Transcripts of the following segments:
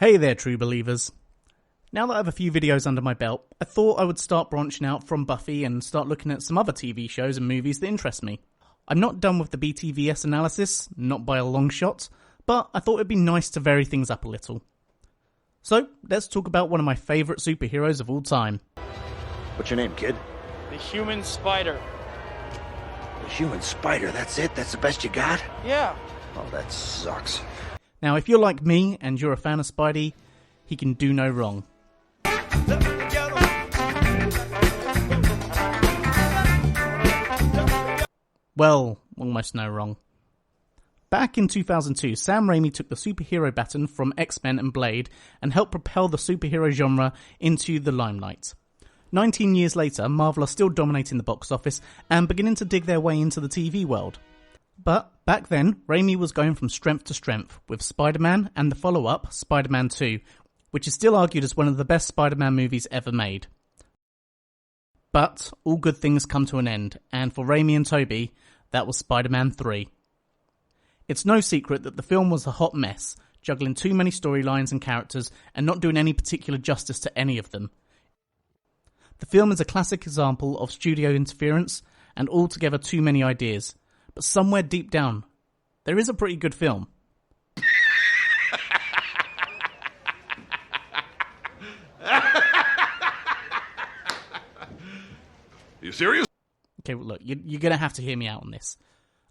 Hey there, true believers. Now that I have a few videos under my belt, I thought I would start branching out from Buffy and start looking at some other TV shows and movies that interest me. I'm not done with the BTVS analysis, not by a long shot, but I thought it'd be nice to vary things up a little. So, let's talk about one of my favourite superheroes of all time. What's your name, kid? The Human Spider. The Human Spider, that's it? That's the best you got? Yeah. Oh, that sucks. Now, if you're like me and you're a fan of Spidey, he can do no wrong. Well, almost no wrong. Back in 2002, Sam Raimi took the superhero baton from X-Men and Blade and helped propel the superhero genre into the limelight. 19 years later, Marvel are still dominating the box office and beginning to dig their way into the TV world. But back then, Raimi was going from strength to strength with Spider-Man and the follow-up, Spider-Man 2, which is still argued as one of the best Spider-Man movies ever made. But all good things come to an end, and for Raimi and Tobey, that was Spider-Man 3. It's no secret that the film was a hot mess, juggling too many storylines and characters and not doing any particular justice to any of them. The film is a classic example of studio interference and altogether too many ideas. But somewhere deep down, there is a pretty good film. You serious? Okay, well, look, you're going to have to hear me out on this.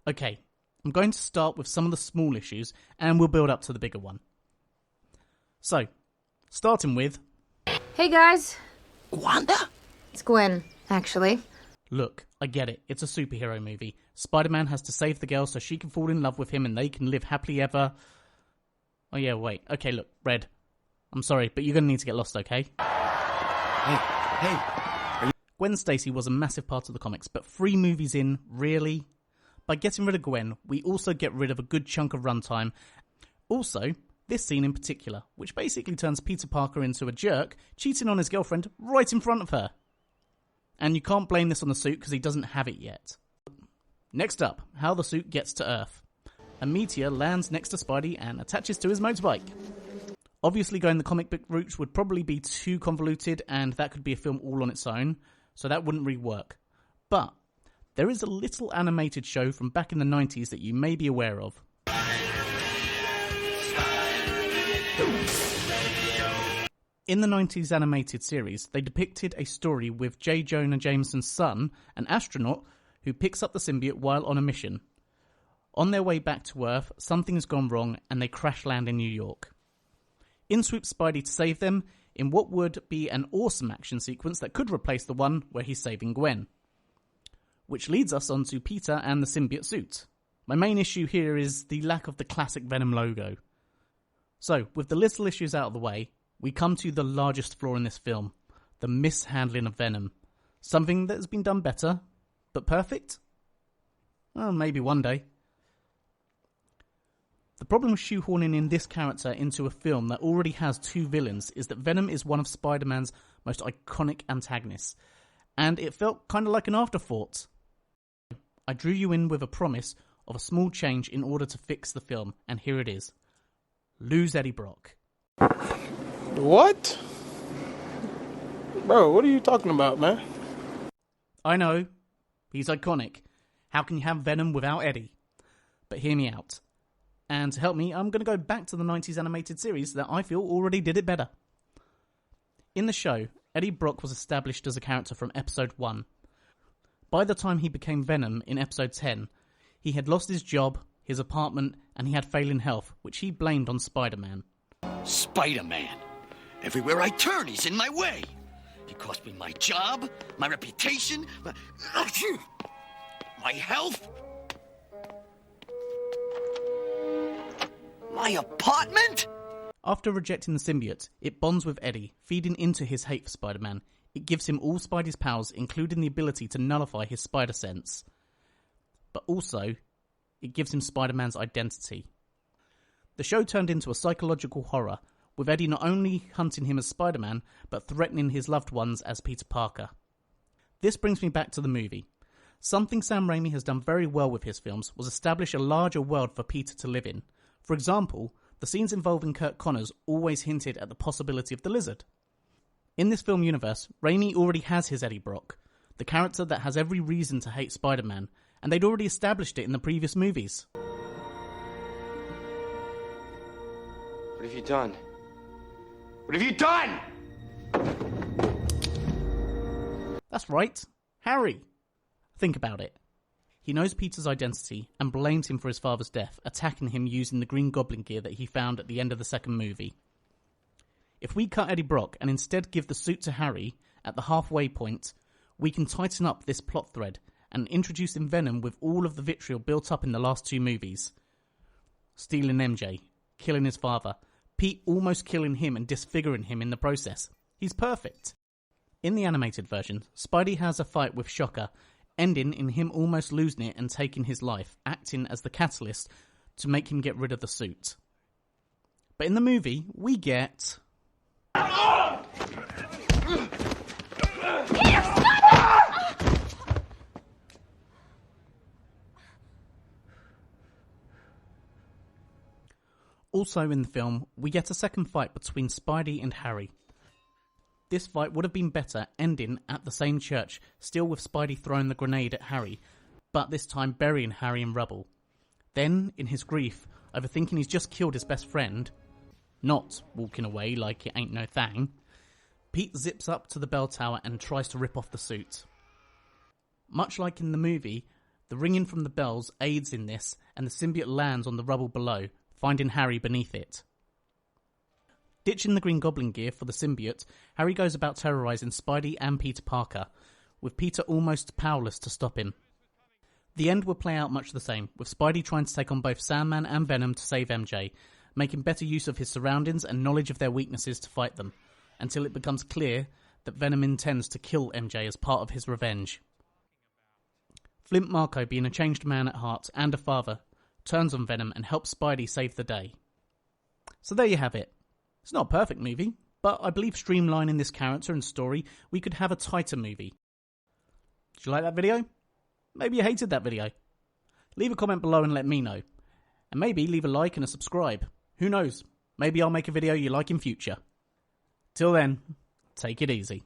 Okay, I'm going to start with some of the small issues, and we'll build up to the bigger one. So, starting with... Hey, guys. Wanda? It's Gwen, actually. Look, I get it. It's a superhero movie. Spider-Man has to save the girl so she can fall in love with him and they can live happily ever... Oh yeah, wait. Okay, look, Red. I'm sorry, but you're going to need to get lost, okay? Hey. Gwen Stacy was a massive part of the comics, but 3 movies in, really? By getting rid of Gwen, we also get rid of a good chunk of runtime. Also, this scene in particular, which basically turns Peter Parker into a jerk, cheating on his girlfriend right in front of her. And you can't blame this on the suit because he doesn't have it yet. Next up, how the suit gets to Earth. A meteor lands next to Spidey and attaches to his motorbike. Obviously going the comic book route would probably be too convoluted and that could be a film all on its own, so that wouldn't really work. But there is a little animated show from back in the 90s that you may be aware of. In the 90s animated series, they depicted a story with J. Jonah Jameson's son, an astronaut, who picks up the symbiote while on a mission. On their way back to Earth, something has gone wrong and they crash land in New York. In swoops Spidey to save them in what would be an awesome action sequence that could replace the one where he's saving Gwen. Which leads us on to Peter and the symbiote suit. My main issue here is the lack of the classic Venom logo. So, with the little issues out of the way, we come to the largest flaw in this film, the mishandling of Venom. Something that has been done better, but perfect? Well, maybe one day. The problem with shoehorning in this character into a film that already has 2 villains is that Venom is one of Spider-Man's most iconic antagonists, and it felt kind of like an afterthought. I drew you in with a promise of a small change in order to fix the film, and here it is. Lose Eddie Brock. What? Bro, what are you talking about, man? I know, he's iconic. How can you have Venom without Eddie? But hear me out. And to help me, I'm going to go back to the 90s animated series that I feel already did it better. In the show, Eddie Brock was established as a character from episode 1. By the time he became Venom in episode 10, he had lost his job, his apartment, and he had failing health, which he blamed on Spider-Man. Spider-Man. Everywhere I turn, he's in my way. He cost me my job, my reputation, my health, my apartment. After rejecting the symbiote, it bonds with Eddie, feeding into his hate for Spider-Man. It gives him all Spidey's powers, including the ability to nullify his spider sense. But also, it gives him Spider-Man's identity. The show turned into a psychological horror, with Eddie not only hunting him as Spider-Man, but threatening his loved ones as Peter Parker. This brings me back to the movie. Something Sam Raimi has done very well with his films was establish a larger world for Peter to live in. For example, the scenes involving Kurt Connors always hinted at the possibility of the Lizard. In this film universe, Raimi already has his Eddie Brock, the character that has every reason to hate Spider-Man, and they'd already established it in the previous movies. What have you done? What have you done? That's right, Harry. Think about it. He knows Peter's identity and blames him for his father's death, attacking him using the Green Goblin gear that he found at the end of the second movie. If we cut Eddie Brock and instead give the suit to Harry at the halfway point, we can tighten up this plot thread and introduce in Venom with all of the vitriol built up in the last two movies. Stealing MJ, killing his father, Pete almost killing him and disfiguring him in the process. He's perfect. In the animated version, Spidey has a fight with Shocker, ending in him almost losing it and taking his life, acting as the catalyst to make him get rid of the suit. But in the movie, we get... Also in the film, we get a second fight between Spidey and Harry. This fight would have been better ending at the same church, still with Spidey throwing the grenade at Harry, but this time burying Harry in rubble. Then, in his grief, over thinking he's just killed his best friend, not walking away like it ain't no thing, Pete zips up to the bell tower and tries to rip off the suit. Much like in the movie, the ringing from the bells aids in this, and the symbiote lands on the rubble below, finding Harry beneath it. Ditching the Green Goblin gear for the symbiote, Harry goes about terrorising Spidey and Peter Parker, with Peter almost powerless to stop him. The end will play out much the same, with Spidey trying to take on both Sandman and Venom to save MJ, making better use of his surroundings and knowledge of their weaknesses to fight them, until it becomes clear that Venom intends to kill MJ as part of his revenge. Flint Marko, being a changed man at heart and a father, turns on Venom and helps Spidey save the day. So there you have it. It's not a perfect movie, but I believe streamlining this character and story, we could have a tighter movie. Did you like that video? Maybe you hated that video. Leave a comment below and let me know. And maybe leave a like and a subscribe. Who knows? Maybe I'll make a video you like in future. Till then, take it easy.